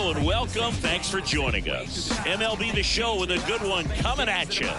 Hello and welcome. Thanks for joining us. MLB The Show with a good one coming at you.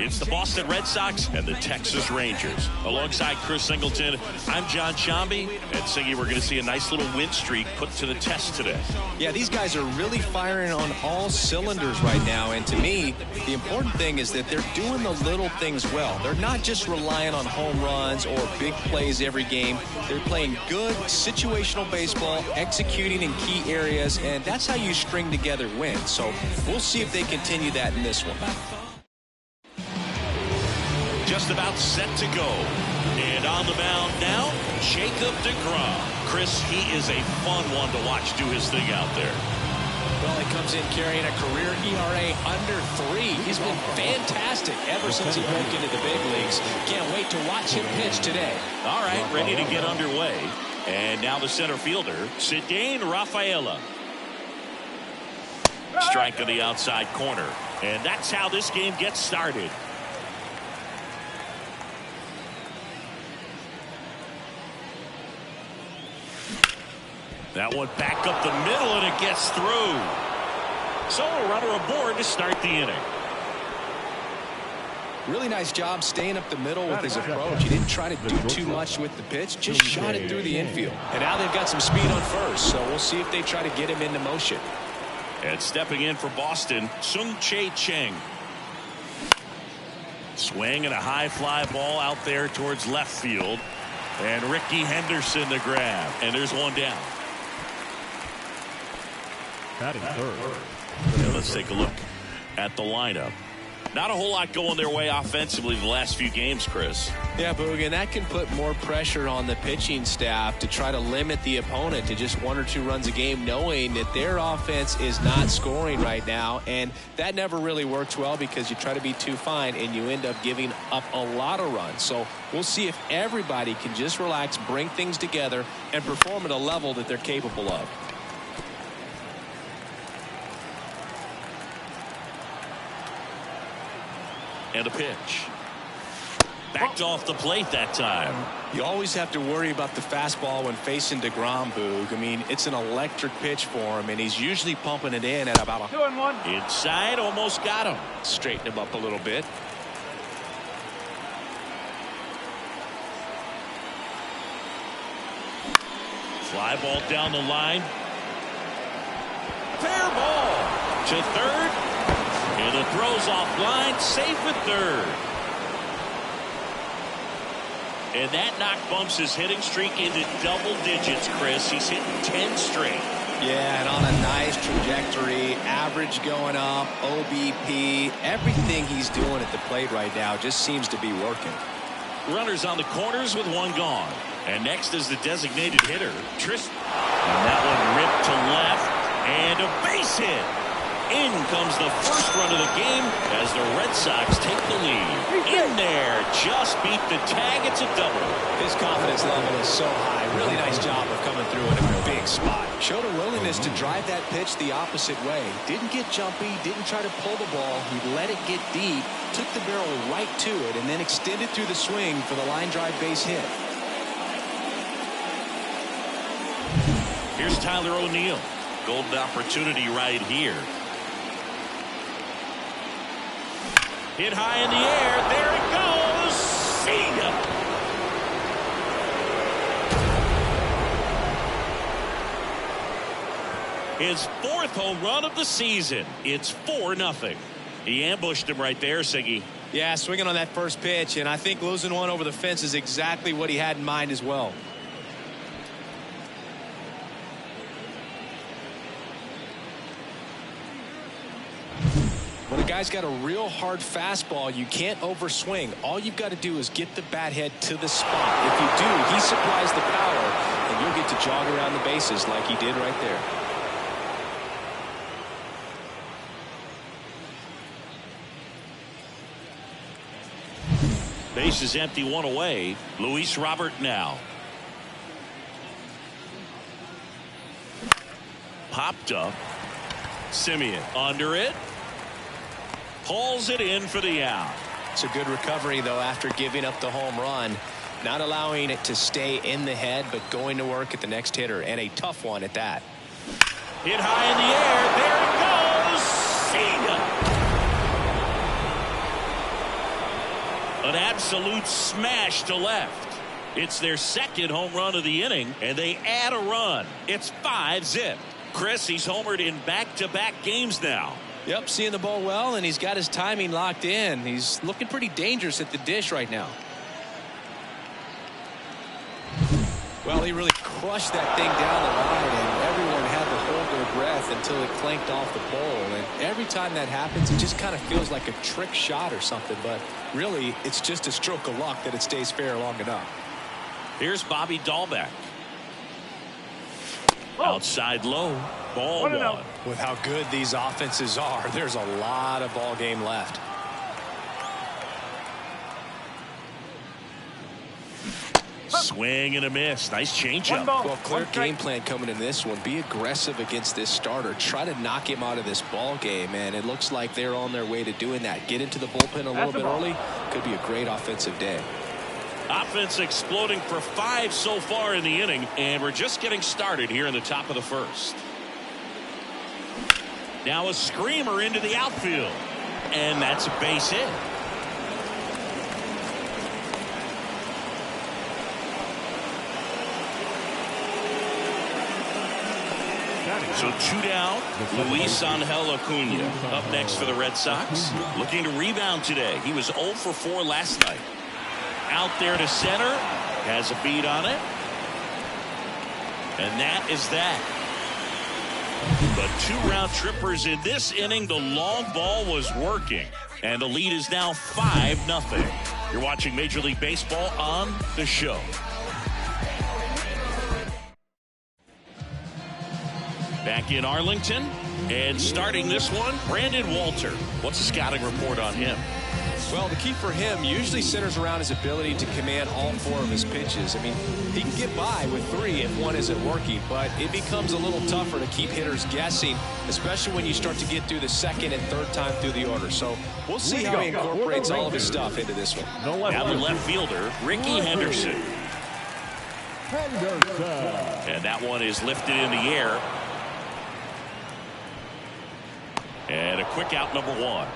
It's the Boston Red Sox and the Texas Rangers. Alongside Chris Singleton, I'm John Shambi. And Siggy, we're going to see a nice little win streak put to the test today. Yeah, these guys are really firing on all cylinders right now. And to me, the important thing is that they're doing the little things well. They're not just relying on home runs or big plays every game. They're playing good situational baseball, executing in key areas, and that's how you string together wins. So we'll see if they continue that in this one. Just about set to go. And on the mound now, Jacob deGrom. Chris, he is a fun one to watch do his thing out there. Well, he comes in carrying a career ERA under 3. He's been fantastic ever since he broke into the big leagues. Can't wait to watch him pitch today. All right, ready to get underway. And now the center fielder, Ceddanne Rafaela. Strike on the outside corner. And that's how this game gets started. That one back up the middle, and it gets through. So a runner aboard to start the inning. Really nice job staying up the middle with his approach. He didn't try to do too much with the pitch, just shot it through the infield. And now they've got some speed on first, so we'll see if they try to get him into motion. And stepping in for Boston, Sung-Chae Cheng. Swing and a high fly ball out there towards left field. And Ricky Henderson the grab. And there's one down. Batting third. And let's take a look at the lineup. Not a whole lot going their way offensively the last few games, Chris. Yeah, Boog, and that can put more pressure on the pitching staff to try to limit the opponent to just 1 or 2 runs a game, knowing that their offense is not scoring right now. And that never really works well because you try to be too fine and you end up giving up a lot of runs. So we'll see if everybody can just relax, bring things together, and perform at a level that they're capable of. And a pitch. Backed off the plate that time. You always have to worry about the fastball when facing deGrom, Boog. I mean, it's an electric pitch for him, and he's usually pumping it in at about 2-1. Inside, almost got him. Straighten him up a little bit. Fly ball down the line. Fair ball to third. And the throw's offline, safe at third. And that knock bumps his hitting streak into double digits, Chris. He's hitting 10 straight. Yeah, and on a nice trajectory, average going up, OBP, everything he's doing at the plate right now just seems to be working. Runners on the corners with one gone. And next is the designated hitter, Tristan. And that one ripped to left, and a base hit. In comes the first run of the game as the Red Sox take the lead. In there, just beat the tag. It's a double. His confidence level is so high. Really nice job of coming through in a big spot. Showed a willingness to drive that pitch the opposite way. Didn't get jumpy, didn't try to pull the ball. He let it get deep, took the barrel right to it, and then extended through the swing for the line drive base hit. Here's Tyler O'Neill. Golden opportunity right here. Hit high in the air. There it goes. See ya. His 4th home run of the season. It's 4-0. He ambushed him right there, Siggy. Yeah, swinging on that first pitch, and I think losing one over the fence is exactly what he had in mind as well. When a guy's got a real hard fastball, you can't overswing. All you've got to do is get the bat head to the spot. If you do, he supplies the power, and you'll get to jog around the bases like he did right there. Base is empty, one away. Luis Robert now. Popped up. Simeon under it. Pulls it in for the out. It's a good recovery, though, after giving up the home run. Not allowing it to stay in the head, but going to work at the next hitter, and a tough one at that. Hit high in the air. There it goes. See ya. An absolute smash to left. It's their second home run of the inning, and they add a run. It's 5-zip. Chris, he's homered in back-to-back games now. Yep, seeing the ball well, and he's got his timing locked in. He's looking pretty dangerous at the dish right now. Well, he really crushed that thing down the line, and everyone had to hold their breath until it clanked off the pole. And every time that happens, it just kind of feels like a trick shot or something. But really, it's just a stroke of luck that it stays fair long enough. Here's Bobby Dahlbeck. Outside low. Ball one. With how good these offenses are, there's a lot of ball game left. Swing and a miss. Nice changeup. Well, clear game plan coming in this one. Be aggressive against this starter. Try to knock him out of this ball game, and it looks like they're on their way to doing that. Get into the bullpen a little bit early. Could be a great offensive day. Offense exploding for 5 so far in the inning, and we're just getting started here in the top of the first. Now a screamer into the outfield, and that's a base hit. So 2 down. Luis Angel Acuna up next for the Red Sox. Looking to rebound today. He was 0 for 4 last night. Out there to center. Has a beat on it. And that is that. But 2 round trippers in this inning. The long ball was working. And the lead is now 5-0. You're watching Major League Baseball on The Show. Back in Arlington, and starting this one, Brandon Walter. What's the scouting report on him? Well, the key for him usually centers around his ability to command all 4 of his pitches. I mean, he can get by with 3 if one isn't working, but it becomes a little tougher to keep hitters guessing, especially when you start to get through the second and third time through the order. So we'll see how he incorporates all of his stuff into this one. Now the left fielder, Ricky Henderson. And that one is lifted in the air. And a quick out, number 1.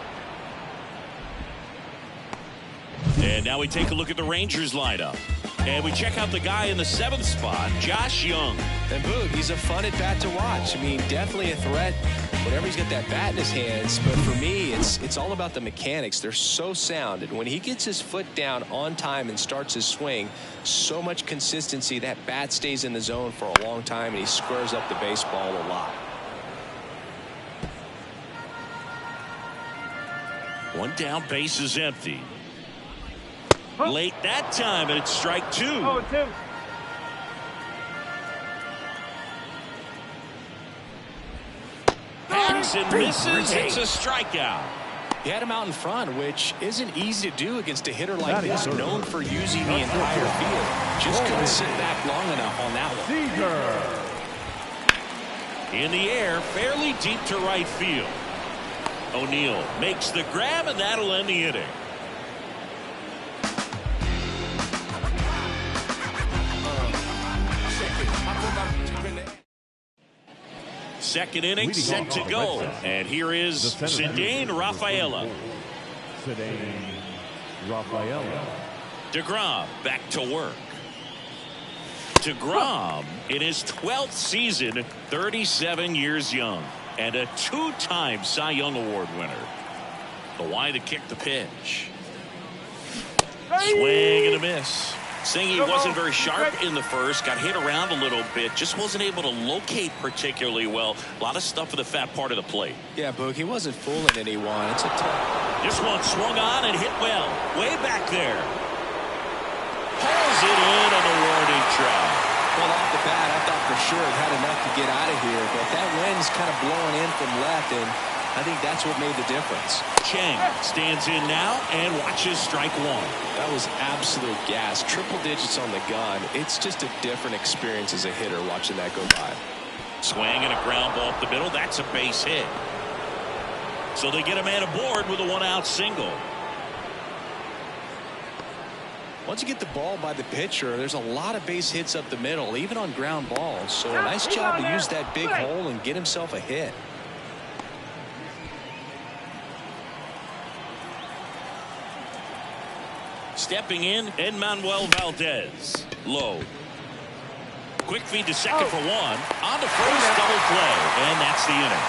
And now we take a look at the Rangers lineup. And we check out the guy in the 7th spot, Josh Young. And Boog, he's a fun at bat to watch. I mean, definitely a threat whenever he's got that bat in his hands. But for me, it's all about the mechanics. They're so sound. And when he gets his foot down on time and starts his swing, so much consistency, that bat stays in the zone for a long time, and he squares up the baseball a lot. 1 down, base is empty. Late that time, and it's strike 2. Hacks and misses. It's a strikeout. He had him out in front, which isn't easy to do against a hitter like this, known for using the entire field. Just couldn't sit back long enough on that one. In the air, fairly deep to right field. O'Neill makes the grab, and that'll end the inning. Second inning set to go. And here is Cedane Rafaela. DeGrom back to work. DeGrom in his 12th season, 37 years young, and a 2-time Cy Young Award winner. The why to kick the pitch. Swing and a miss. Saying he wasn't very sharp in the first, got hit around a little bit, just wasn't able to locate particularly well. A lot of stuff for the fat part of the plate. Yeah, Boog, he wasn't fooling anyone. It's a tough. This one swung on and hit well. Way back there. Pulls it in on the warning track. Well, off the bat, I thought for sure it had enough to get out of here, but that wind's kind of blowing in from left, and I think that's what made the difference. Chang stands in now and watches strike 1. That was absolute gas. Triple digits on the gun. It's just a different experience as a hitter watching that go by. Swing and a ground ball up the middle. That's a base hit. So they get a man aboard with a 1-out single. Once you get the ball by the pitcher, there's a lot of base hits up the middle, even on ground balls. So a nice job to use that big hole and get himself a hit. Stepping in, Manuel Valdez. Low. Quick feed to second for one. On to first, double play. And that's the inning.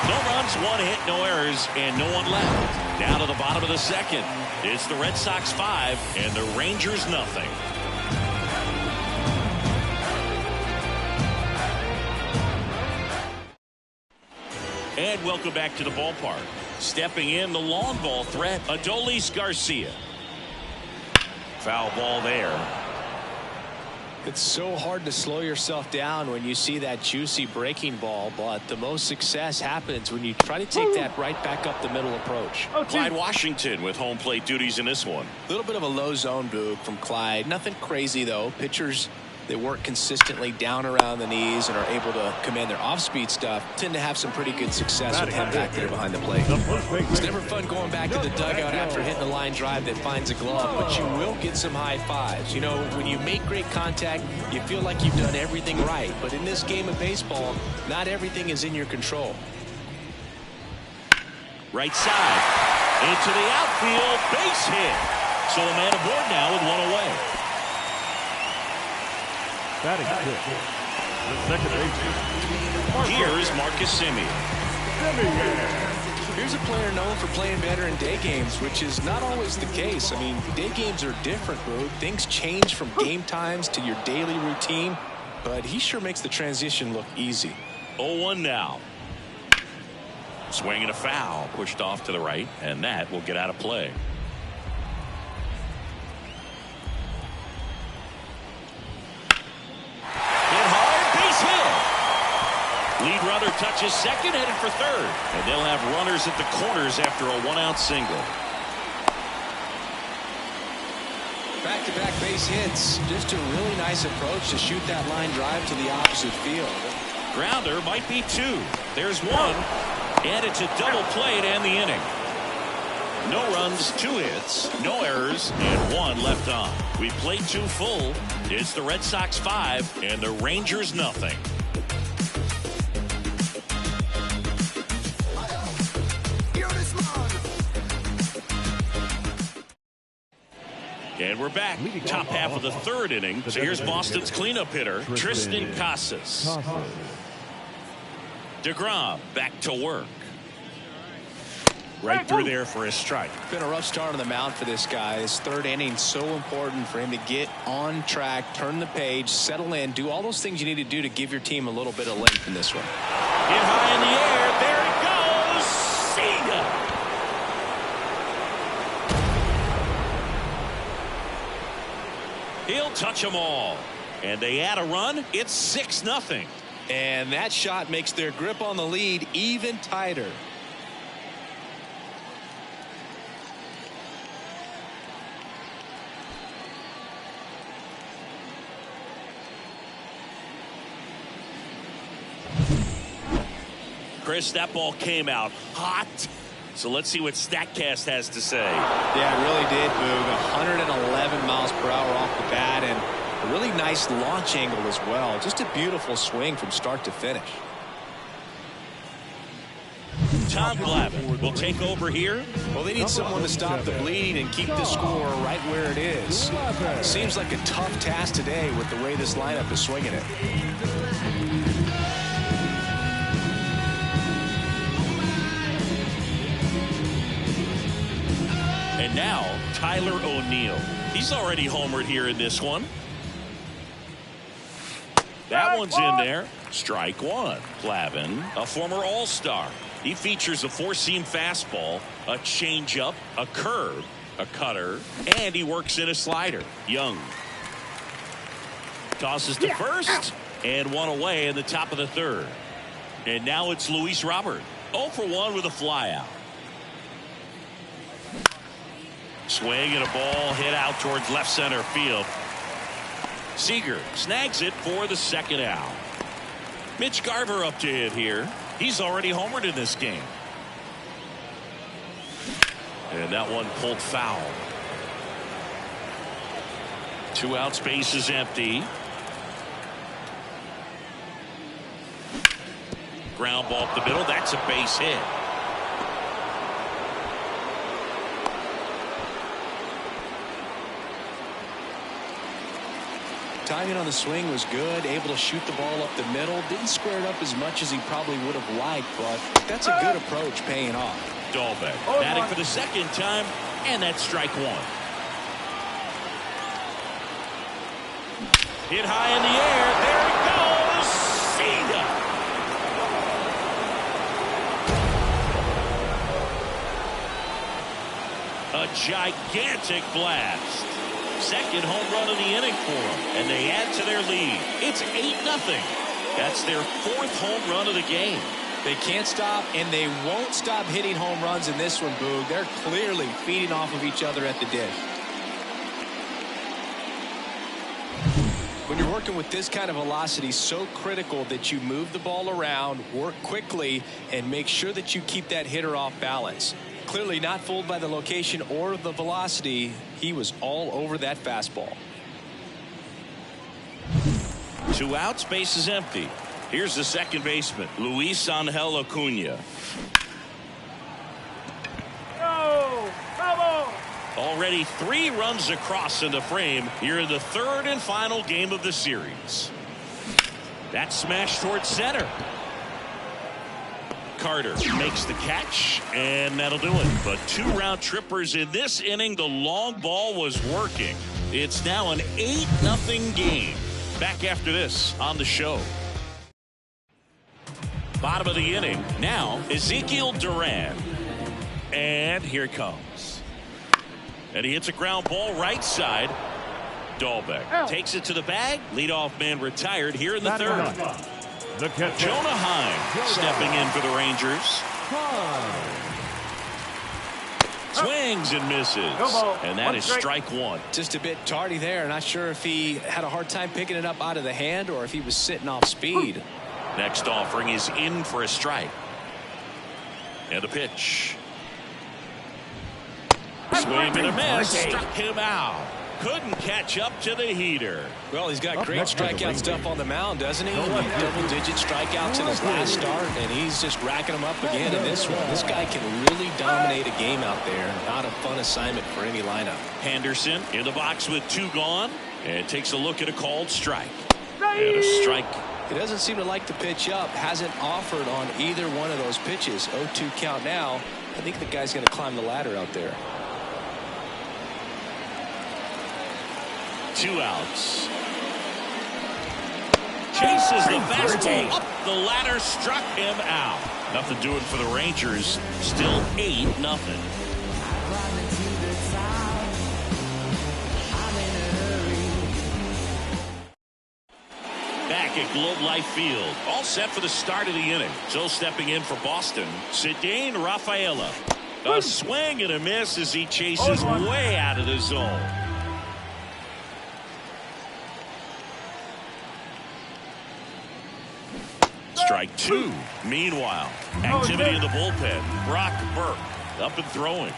No runs, one hit, no errors, and no one left. Down to the bottom of the second. It's the Red Sox 5 and the Rangers nothing. And welcome back to the ballpark. Stepping in, the long ball threat, Adolis Garcia. Foul ball there. It's so hard to slow yourself down when you see that juicy breaking ball, but the most success happens when you try to take that right back up the middle approach. Clyde Washington with home plate duties in this one. A little bit of a low zone, Boog, from Clyde. Nothing crazy, though. Pitchers that work consistently down around the knees and are able to command their off-speed stuff tend to have some pretty good success with him back there behind the plate. It's never fun going back to the dugout after hitting a line drive that finds a glove, but you will get some high fives. You know, when you make great contact, you feel like you've done everything right. But in this game of baseball, not everything is in your control. Right side. Into the outfield. Base hit. So a man aboard now with one away. Batting fifth. The second baseman. Here is Marcus Semien. Here's a player known for playing better in day games, which is not always the case. I mean, day games are different, bro. Things change from game times to your daily routine, but he sure makes the transition look easy. 0-1 now. Swinging a foul, pushed off to the right, and that will get out of play. Lead runner touches second, headed for third. And they'll have runners at the corners after a one-out single. Back-to-back base hits. Just a really nice approach to shoot that line drive to the opposite field. Grounder might be two. There's one. And it's a double play to end the inning. No runs, 2 hits, no errors, and 1 left on. We played 2 full. It's the Red Sox 5 and the Rangers nothing. And we're back. Top half of the third inning. So here's Boston's cleanup hitter, Tristan Casas. DeGrom back to work. Right through there for a strike. Been a rough start on the mound for this guy. His third inning so important for him to get on track, turn the page, settle in, do all those things you need to do to give your team a little bit of length in this one. Hit high in the air. There it goes. Sega. He'll touch them all. And they add a run. It's 6-0. And that shot makes their grip on the lead even tighter. Chris, that ball came out hot. So let's see what StatCast has to say. Yeah, it really did, Boog. 111 miles per hour off the bat and a really nice launch angle as well. Just a beautiful swing from start to finish. Tom Glavine will take over here. Well, they need someone to stop the bleeding and keep the score right where it is. Seems like a tough task today with the way this lineup is swinging it. And now, Tyler O'Neill. He's already homered here in this one. That one's in there. Strike one. Glavine, a former All-Star. He features a four-seam fastball, a changeup, a curve, a cutter, and he works in a slider. Young tosses to first, and one away in the top of the third. And now it's Luis Robert. 0 for 1 with a flyout. Swing and a ball hit out towards left center field. Seager snags it for the second out. Mitch Garver up to hit here. He's already homered in this game. And that one pulled foul. 2 outs, base is empty. Ground ball up the middle. That's a base hit. Timing on the swing was good, able to shoot the ball up the middle. Didn't square it up as much as he probably would have liked, but that's a good approach paying off. Dahlbeck batting for the second time, and that's strike one. Hit high in the air. There it goes. Cena. A gigantic blast. Second home run of the inning for them, and they add to their lead. It's 8-0. That's their 4th home run of the game. They can't stop, and they won't stop hitting home runs in this one, Boog. They're clearly feeding off of each other at the dish. When you're working with this kind of velocity, so critical that you move the ball around, work quickly, and make sure that you keep that hitter off balance. Clearly not fooled by the location or the velocity. He was all over that fastball. 2 outs, base is empty. Here's the second baseman, Luis Angel Acuna. Already 3 runs across in the frame here in the 3rd and final game of the series. That smash towards center. Carter makes the catch, and that'll do it. But 2 round trippers in this inning. The long ball was working. It's now an 8-0 game. Back after this on the show. Bottom of the inning. Now Ezekiel Duran. And here it comes. And he hits a ground ball right side. Dahlbeck takes it to the bag. Leadoff man retired here in the 3rd. Jonah Heim stepping in for the Rangers. Swings and misses. And that is strike one. Just a bit tardy there. Not sure if he had a hard time picking it up out of the hand or if he was sitting off speed. Next offering is in for a strike. And the pitch. Swing and a miss. Struck him out. Couldn't catch up to the heater. Well, he's got great strikeout stuff on the mound, doesn't he? Double-digit strikeouts in his last start, and he's just racking them up again in this one. This guy can really dominate a game out there. Not a fun assignment for any lineup. Henderson in the box with 2 gone, and takes a look at a called strike. And a strike. He doesn't seem to like the pitch up. Hasn't offered on either one of those pitches. 0-2 count now. I think the guy's going to climb the ladder out there. 2 outs. Chases the fastball up the ladder, struck him out. Nothing doing for the Rangers. Still 8-0. Back at Globe Life Field, all set for the start of the inning. So stepping in for Boston, Cedane Rafaela. A swing and a miss as he chases way out of the zone. Strike 2. Meanwhile, activity in the bullpen. Brock Burke up and throwing.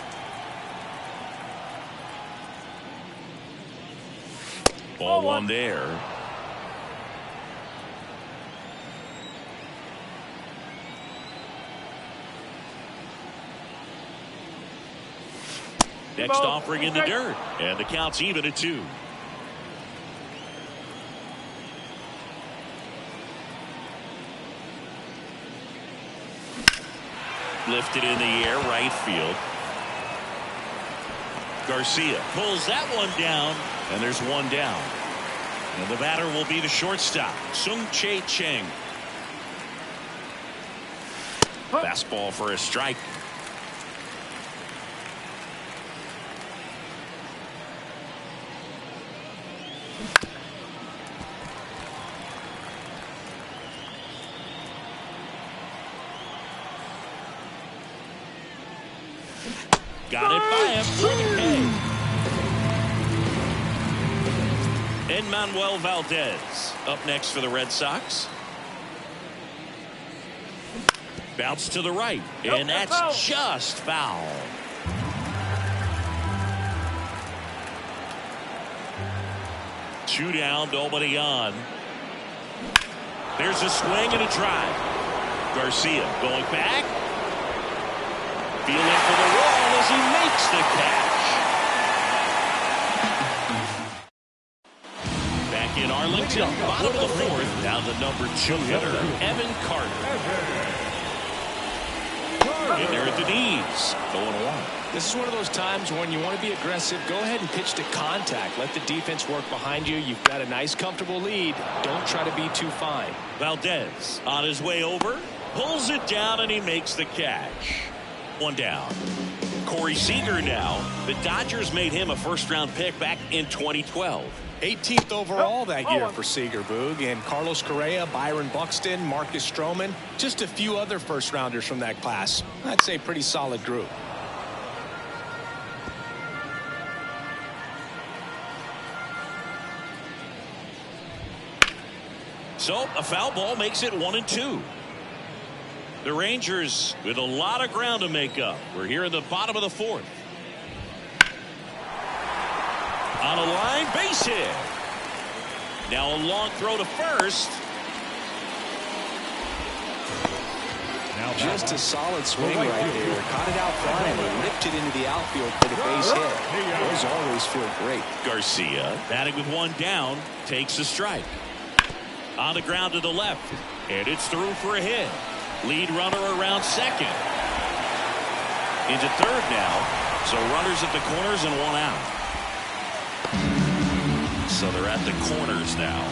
Ball 1 there. Next offering in the dirt, and the count's even at 2. Lifted in the air, right field. Garcia pulls that one down, and there's 1 down. And the batter will be the shortstop, Sung-Chae Cheng. Fastball for a strike. Got it by him for the K. Enmanuel Valdez up next for the Red Sox. Bounce to the right, and that's just foul. 2 down, nobody on. There's a swing and a drive. Garcia going back. Feeling for the wall as he makes the catch. Back in Arlington, bottom of the 4th. Now the number 2 hitter, Evan Carter. In there at the knees. 0-1. This is one of those times when you want to be aggressive. Go ahead and pitch to contact. Let the defense work behind you. You've got a nice, comfortable lead. Don't try to be too fine. Valdez on his way over. Pulls it down and he makes the catch. 1 down. Corey Seager now. The Dodgers made him a first-round pick back in 2012. 18th overall that year for Seager, Boog. And Carlos Correa, Byron Buxton, Marcus Stroman. Just a few other first-rounders from that class. I'd say pretty solid group. So a foul ball makes it 1-2. The Rangers with a lot of ground to make up. We're here in the bottom of the 4th. On a line, base hit. Now a long throw to first. Just a solid swing right there. Caught it out front and ripped it into the outfield for the base hit. Those always feel great. Garcia batting with 1 down takes a strike. On the ground to the left, and it's through for a hit. Lead runner around second. Into third now. So runners at the corners and 1 out. So they're at the corners now.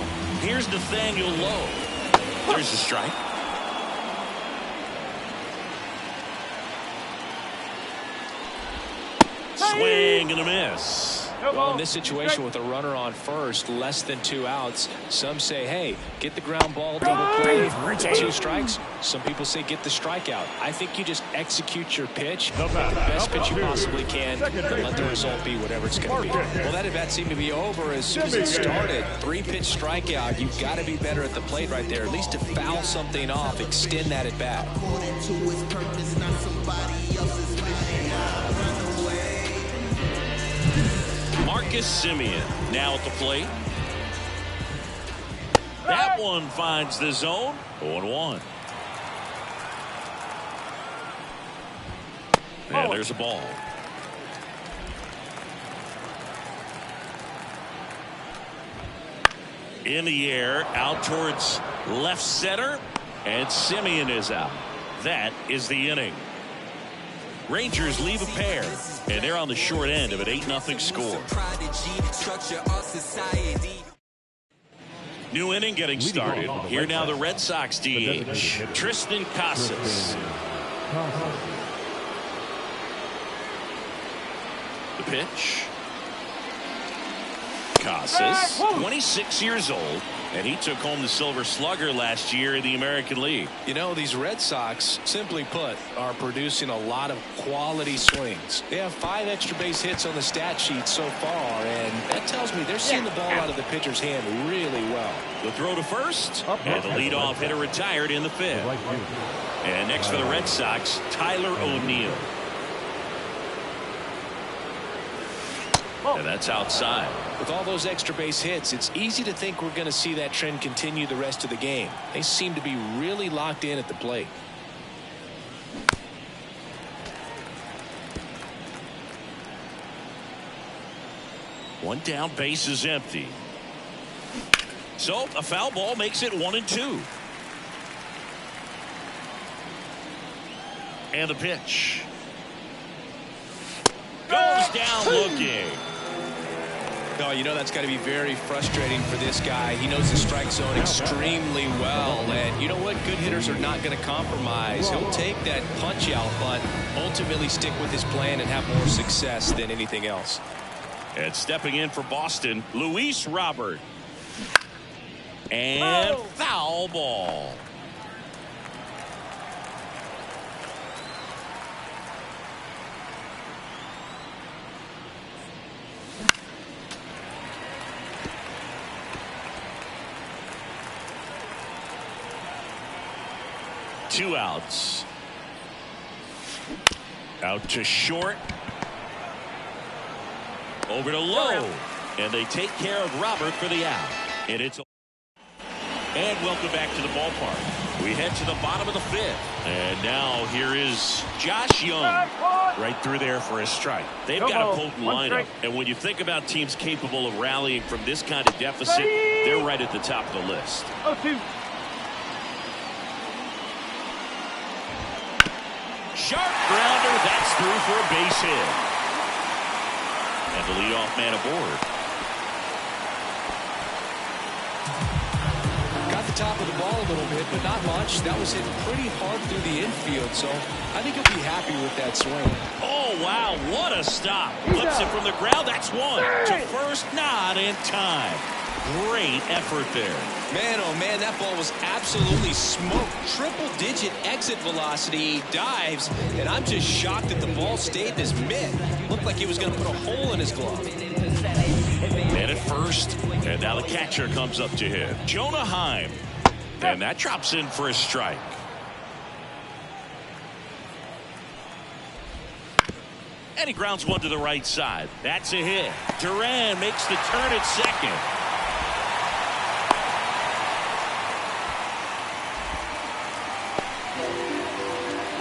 Here's Nathaniel Lowe. There's the strike. Swing and a miss. Well, in this situation with a runner on first, less than 2 outs, some say, hey, get the ground ball, double play, 2 strikes. Some people say get the strikeout. I think you just execute your pitch, the best pitch you possibly can, and let the result be whatever it's going to be. Well, that at-bat seemed to be over as soon as it started. 3-pitch strikeout. You've got to be better at the plate right there, at least to foul something off, extend that at-bat. Marcus Semien now at the plate. That one finds the zone. 0-1. And there's a ball. In the air, out towards left center, and Semien is out. That is the inning. Rangers leave a pair, and they're on the short end of an 8-0 score. New inning getting started. Here now the Red Sox DH, Tristan Casas. The pitch. Casas, 26 years old, and he took home the Silver Slugger last year in the American League. You know, these Red Sox, simply put, are producing a lot of quality swings. They have 5 extra base hits on the stat sheet so far, and that tells me they're seeing the ball out of the pitcher's hand really well. The throw to first, and the leadoff hitter retired in the 5th. And next for the Red Sox, Tyler O'Neill. And that's outside. With all those extra base hits, it's easy to think we're going to see that trend continue the rest of the game. They seem to be really locked in at the plate. One down, base is empty. So a foul ball makes it 1-2. And the pitch. Goes down looking. Oh, you know that's got to be very frustrating for this guy. He knows the strike zone extremely well, and you know what? Good hitters are not going to compromise. He'll take that punch out, but ultimately stick with his plan and have more success than anything else. And stepping in for Boston, Luis Robert. And foul ball. Two outs. Out to short. Over to Lowe. And they take care of Robert for the out. And welcome back to the ballpark. We head to the bottom of the fifth. And now here is Josh Young. Right through there for a strike. They've got a potent lineup. And when you think about teams capable of rallying from this kind of deficit, they're right at the top of the list. 0-2. Sharp grounder. That's through for a base hit. And the leadoff man aboard. The top of the ball a little bit, but not much. That was hit pretty hard through the infield, so I think he'll be happy with that swing. Oh, wow, what a stop. Flips it from the ground. That's one. To first, not in time. Great effort there. Man, oh man, that ball was absolutely smoked. Triple-digit exit velocity. He dives, and I'm just shocked that the ball stayed in his mitt. Looked like he was going to put a hole in his glove. Man at first, and now the catcher comes up to him. Jonah Heim. And that drops in for a strike. And he grounds one to the right side. That's a hit. Duran makes the turn at second.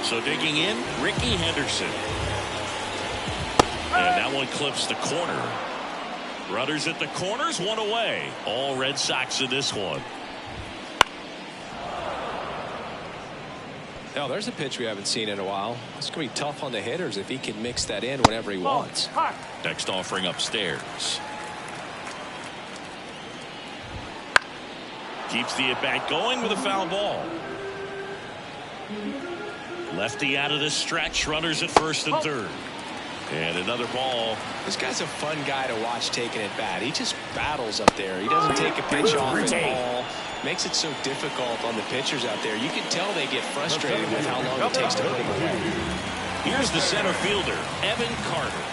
So digging in, Ricky Henderson. And that one clips the corner. Runners at the corners, one away. All Red Sox in this one. Now, there's a pitch we haven't seen in a while. It's going to be tough on the hitters if he can mix that in whenever he wants. Next offering upstairs. Keeps the at-bat going with a foul ball. Lefty out of the stretch. Runners at first and third. And another ball. This guy's a fun guy to watch taking at bat. He just battles up there. He doesn't take a pitch off his ball. Makes it so difficult on the pitchers out there. You can tell they get frustrated with how long it takes to put him away. Here's the center fielder, Evan Carter.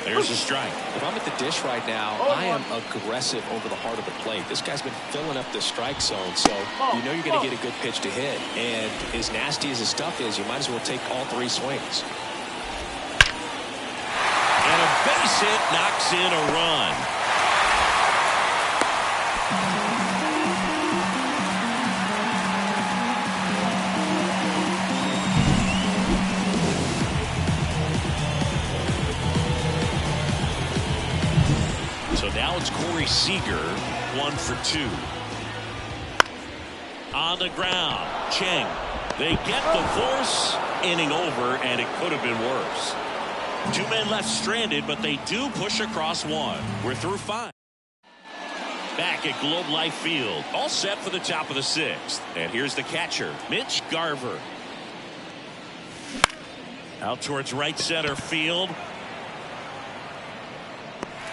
There's a strike. If I'm at the dish right now, I am aggressive over the heart of the plate. This guy's been filling up the strike zone, so you know you're going to get a good pitch to hit. And as nasty as his stuff is, you might as well take all three swings. And a base hit knocks in a run. So now it's Corey Seager, 1 for 2. On the ground, Cheng. They get the force, inning over, and it could have been worse. 2 men left stranded, but they do push across one. We're through 5. Back at Globe Life Field, all set for the top of the 6th. And here's the catcher, Mitch Garver. Out towards right center field.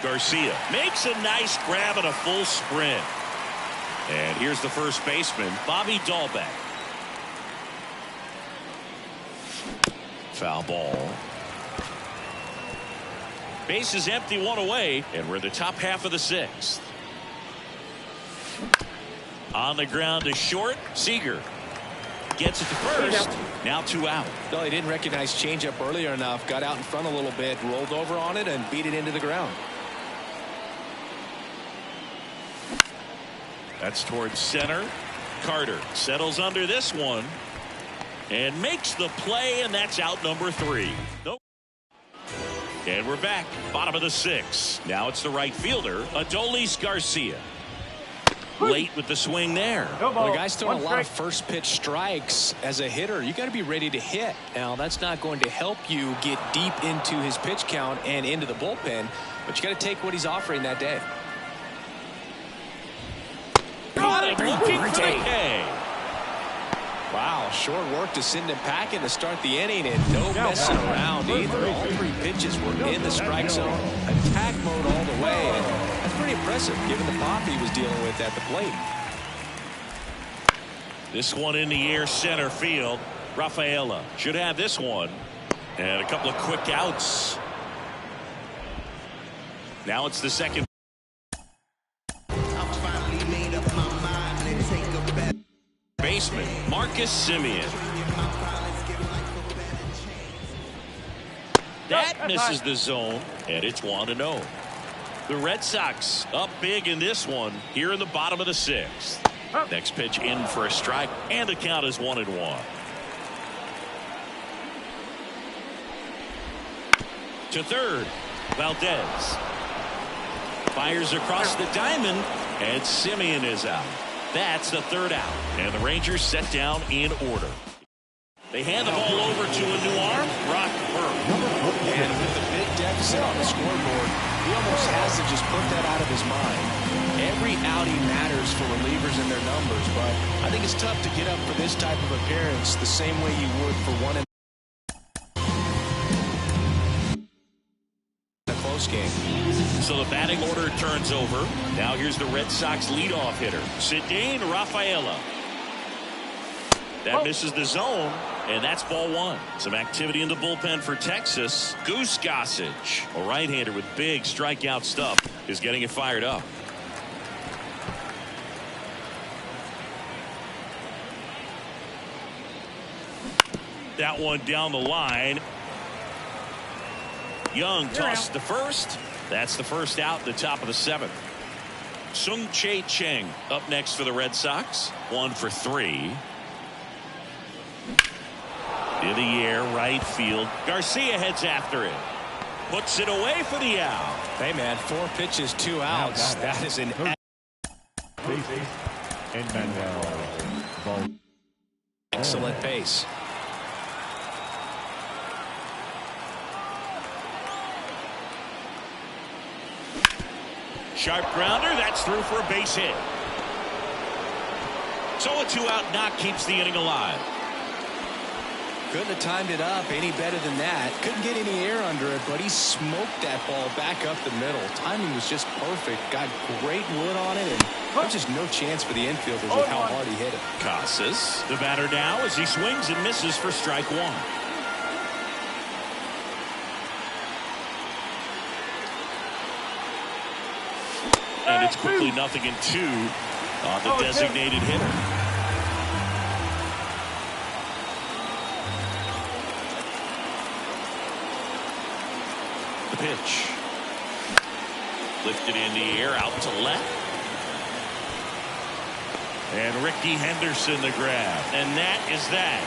Garcia makes a nice grab and a full sprint. And here's the first baseman, Bobby Dahlbeck. Foul ball. Base is empty, one away, and we're in the top half of the 6th. On the ground to short, Seager gets it to first. Now 2 out. No, he didn't recognize changeup earlier enough. Got out in front a little bit, rolled over on it, and beat it into the ground. That's towards center. Carter settles under this one and makes the play, and that's out number 3. Nope. And we're back, bottom of the 6th. Now it's the right fielder, Adolis Garcia. Late with the swing there. Well, the guy's throwing a lot of first pitch strikes. As a hitter, you got to be ready to hit. Now, that's not going to help you get deep into his pitch count and into the bullpen, but you got to take what he's offering that day. Looking for the K. Wow, short work to send him packing to start the inning, and no messing around either. All 3 pitches were in the strike zone, attack mode all the way, and that's pretty impressive given the pop he was dealing with at the plate. This one in the air, center field. Rafaela should have this one, and a couple of quick outs. Now it's the second. Baseman Marcus Simeon. That misses the zone, and it's 1-0. The Red Sox up big in this one here in the bottom of the 6th. Next pitch in for a strike, and the count is 1-1. To third, Valdez fires across the diamond, and Simeon is out. That's the 3rd out, and the Rangers set down in order. They hand the ball over to a new arm, Brock Burke. And with the big deficit on the scoreboard, he almost has to just put that out of his mind. Every outing matters for relievers and their numbers, but I think it's tough to get up for this type of appearance the same way you would for one in a close game. So the batting order turns over. Now here's the Red Sox leadoff hitter, Cedane Rafaela. That misses the zone, and that's ball 1. Some activity in the bullpen for Texas. Goose Gossage, a right-hander with big strikeout stuff, is getting it fired up. That one down the line. Young tossed to first. That's the first out, the top of the 7th. Sung-Chae Cheng up next for the Red Sox. 1 for 3. In the air, right field. Garcia heads after it. Puts it away for the out. Hey, man, 4 pitches, 2 outs. That is an excellent pace. Sharp grounder. That's through for a base hit. So a 2-out knock keeps the inning alive. Couldn't have timed it up any better than that. Couldn't get any air under it, but he smoked that ball back up the middle. Timing was just perfect. Got great wood on it, and there's just no chance for the infielders with how hard he hit it. Casas, the batter now, as he swings and misses for strike 1. And it's quickly 0-2 on the designated hitter. Pitch. Lifted in the air, out to left. And Ricky Henderson the grab. And that is that.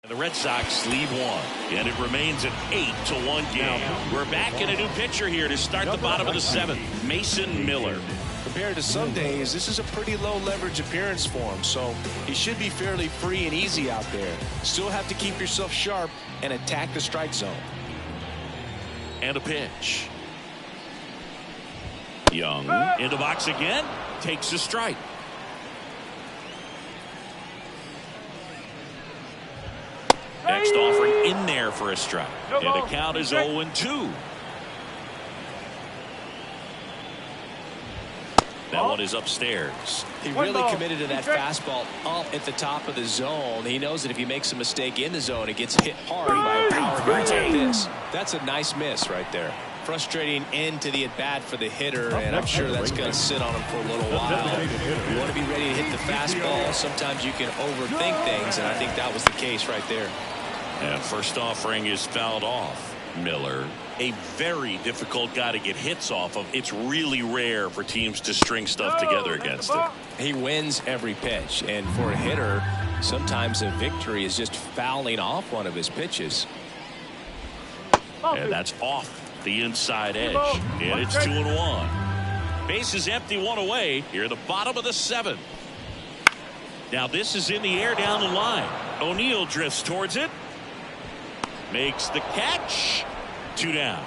And the Red Sox lead 1. And it remains an 8-1 game. We're back in a new pitcher here to start the bottom of the 7th. Mason Miller. Compared to some days, this is a pretty low leverage appearance for him, so he should be fairly free and easy out there. Still have to keep yourself sharp and attack the strike zone. And a pitch. Young in the box again. Takes a strike. Next offering in there for a strike. And the count is 0-2. That one is upstairs. He really committed to that fastball up at the top of the zone. He knows that if he makes a mistake in the zone, it gets hit hard by a power guy like this. That's a nice miss right there. Frustrating end to the at-bat for the hitter, and I'm sure that's going to sit on him for a little while. You want to be ready to hit the fastball. Sometimes you can overthink things, and I think that was the case right there. And first offering is fouled off. Miller, a very difficult guy to get hits off of. It's really rare for teams to string stuff together against him. He wins every pitch, and for a hitter, sometimes a victory is just fouling off one of his pitches. And that's off the inside edge. And it's 2-1. Base is empty, 1 away. Here at the bottom of the 7th. Now this is in the air down the line. O'Neill drifts towards it. Makes the catch. 2 down.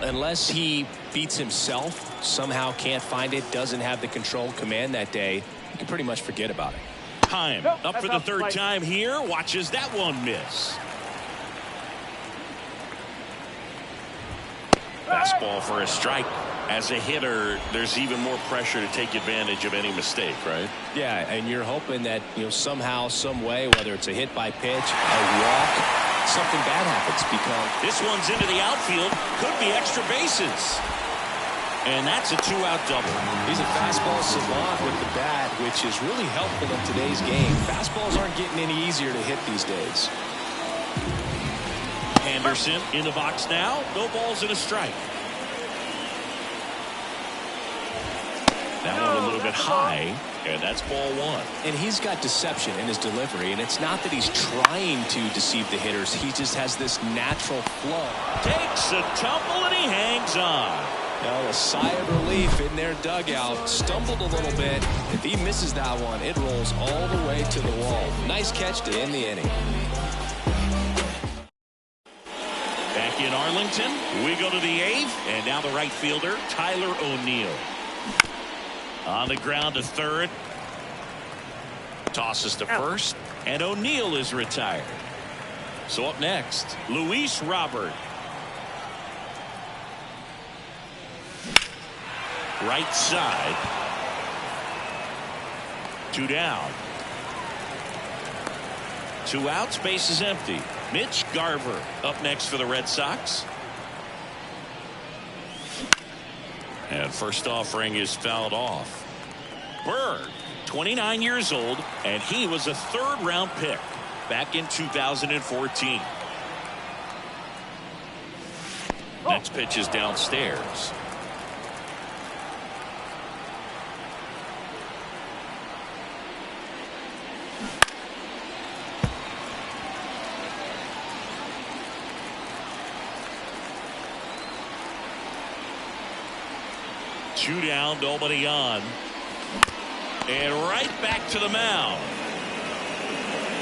Unless he beats himself, somehow can't find it, doesn't have the control command that day, you can pretty much forget about it. Time up for the 3rd time here. Watches that one miss. Fastball for a strike. As a hitter, there's even more pressure to take advantage of any mistake, right? Yeah, and you're hoping that, somehow, some way, whether it's a hit by pitch, a walk, something bad happens, because this one's into the outfield. Could be extra bases. And that's a 2-out double. He's a fastball savant with the bat, which is really helpful in today's game. Fastballs aren't getting any easier to hit these days. Anderson in the box now. No balls and a strike. That one a little bit high, and that's ball one. And he's got deception in his delivery, and it's not that he's trying to deceive the hitters. He just has this natural flow. Takes a tumble, and he hangs on. Now a sigh of relief in their dugout. Stumbled a little bit. If he misses that one, it rolls all the way to the wall. Nice catch to end the inning. Back in Arlington, we go to the eighth, and now the right fielder, Tyler O'Neill. On the ground to third. Tosses to first, and O'Neill is retired. So up next, Luis Robert. Right side. 2 down. 2 outs, base is empty. Mitch Garver up next for the Red Sox. And first offering is fouled off. Berg, 29 years old, and he was a 3rd-round pick back in 2014. Next pitch is downstairs. Two down, nobody on. And right back to the mound.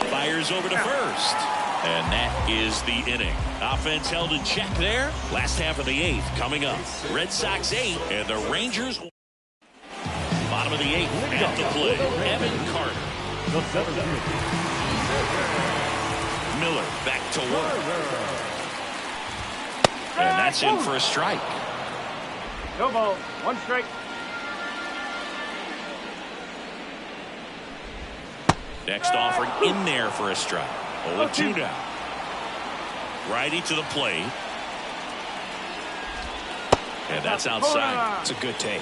Fires over to first. And that is the inning. Offense held in check there. Last half of the 8th coming up. Red Sox 8 and the Rangers. Bottom of the 8th at the plate. Evan Carter. Miller back to work. And that's in for a strike. No ball. 1 strike. Next offering in there for a strike. 0-2 now. Righty to the plate. And that's outside. It's a good take.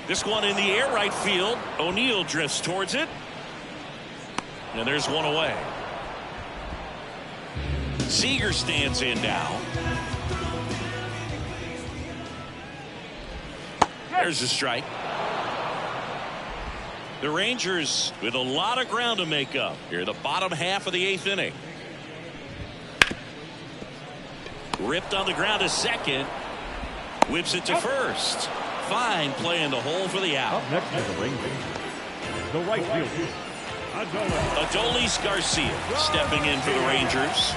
This one in the air right field. O'Neill drifts towards it. And there's one away. Seager stands in now. There's a strike. The Rangers with a lot of ground to make up here, the bottom half of the 8th inning. Ripped on the ground to second. Whips it to first. Fine play in the hole for the out. Up next is the Rangers. The right fielder, Adolis Garcia stepping in for the Rangers.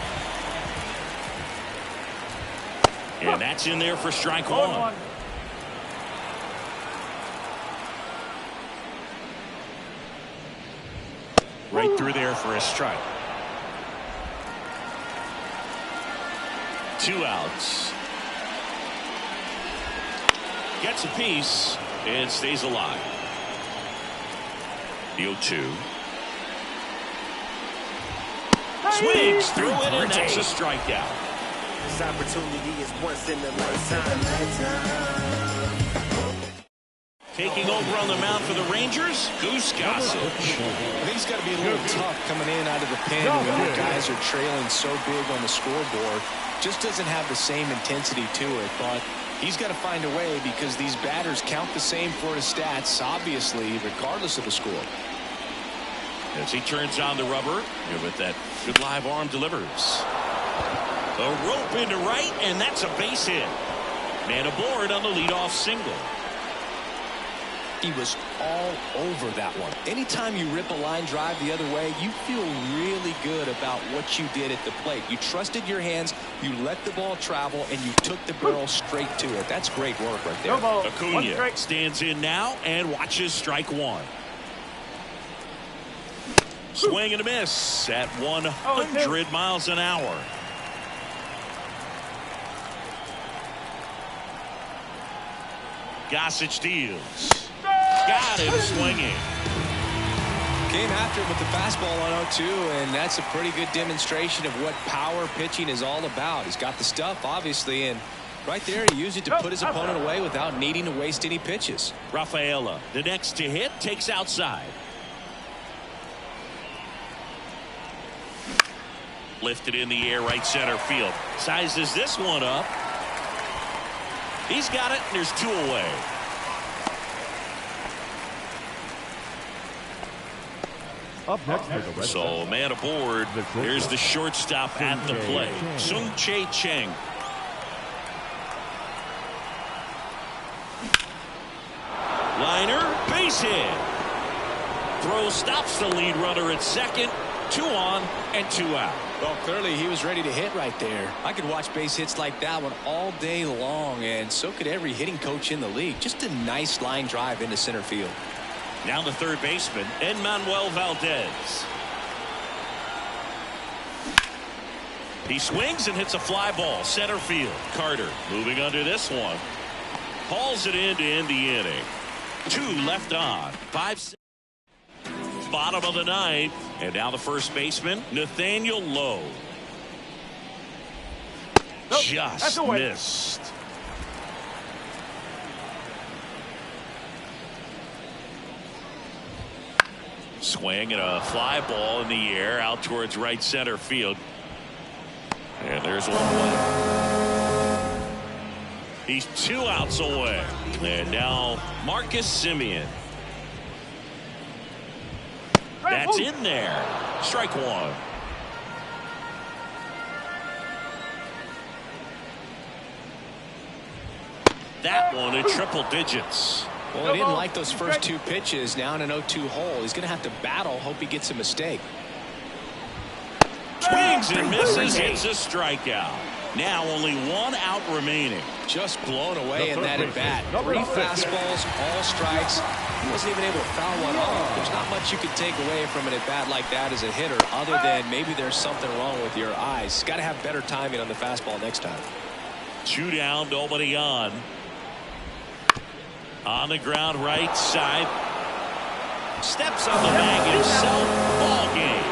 And that's in there for strike 1. Right through there for a strike. 2 outs. Gets a piece and stays alive. The 0-2. Swings through it, and that's a strikeout. This opportunity is once in a lifetime. Taking over on the mound for the Rangers, Goose Gossage. I think it's got to be a little tough coming in out of the pen when your guys are trailing so big on the scoreboard. Just doesn't have the same intensity to it, but he's got to find a way because these batters count the same for his stats, obviously, regardless of the score. As he turns on the rubber, with that good live arm delivers. A rope into right, and that's a base hit. Man aboard on the leadoff single. He was all over that one. Anytime you rip a line drive the other way, you feel really good about what you did at the plate. You trusted your hands, you let the ball travel, and you took the barrel straight to it. That's great work right there. Acuna stands in now and watches strike 1. Swing and a miss at 100 miles an hour. Gossage deals. Got him swinging. Came after him with the fastball on 0-2, and that's a pretty good demonstration of what power pitching is all about. He's got the stuff, obviously, and right there he used it to put his opponent away without needing to waste any pitches. Rafaela, the next to hit, takes outside. Lifted in the air, right center field. Sizes this one up. He's got it, and there's 2 away. Up next for the Red So, man aboard. Here's the shortstop at the plate. Sung-Chae Cheng. Liner, base hit. Throw stops the lead runner at second. 2 on and 2 out. Well, clearly he was ready to hit right there. I could watch base hits like that one all day long, and so could every hitting coach in the league. Just a nice line drive into center field. Now the third baseman, Manuel Valdez. He swings and hits a fly ball center field. Carter moving under this one. Hauls it in to end the inning. 2 left on. 5. Bottom of the 9th. And now the first baseman, Nathaniel Lowe. Nope, just missed. Swing and a fly ball in the air out towards right center field. And there's 1 away. He's 2 outs away. And now Marcus Semien. That's in there. Strike 1. That one in triple digits. Well, he didn't like those first 2 pitches. Now in an 0-2 hole. He's going to have to battle. Hope he gets a mistake. Swings and misses. Hits a strikeout. Now only 1 out remaining. Just blown away in that at bat. 3 fastballs, all strikes. He wasn't even able to foul one off. There's not much you can take away from an at bat like that as a hitter, other than maybe there's something wrong with your eyes. Got to have better timing on the fastball next time. 2 down, nobody on. On the ground, right side. Steps on the bag himself. Ball game.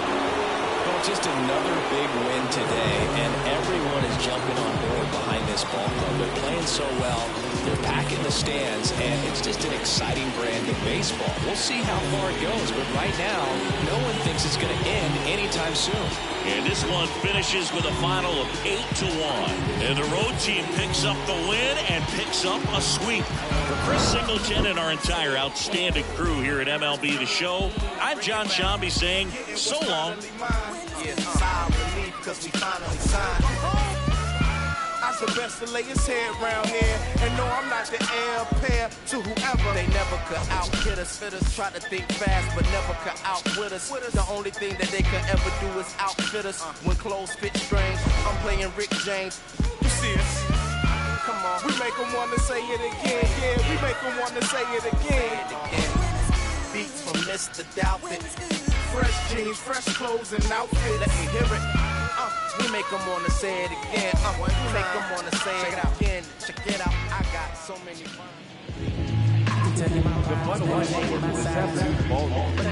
Well, just another big win today, and everyone is jumping on board behind this ball club. They're playing so well. They're packing the stands, and it's just an exciting brand of baseball. We'll see how far it goes, but right now, no one thinks it's going to end anytime soon. And this one finishes with a final of 8-1. And the road team picks up the win and picks up a sweep. For Chris Singleton and our entire outstanding crew here at MLB The Show, I'm John Shambi saying so long. I's the best to lay his head round here. And no, I'm not the heir pair to whoever. They never could out-hit us. Try to think fast, but never could outwit us. The only thing that they could ever do is outfit us. When clothes fit strange, I'm playing Rick James. You see us? Come on. We make them want to say it again. Yeah, we make them want to say it again. Beats from Mr. Doubtfit. Fresh jeans, fresh clothes, and outfit. Let me hear it. We make them want to say it again. We make them want to say it again. Check it out. I got so many. The final line for this afternoon's ball game.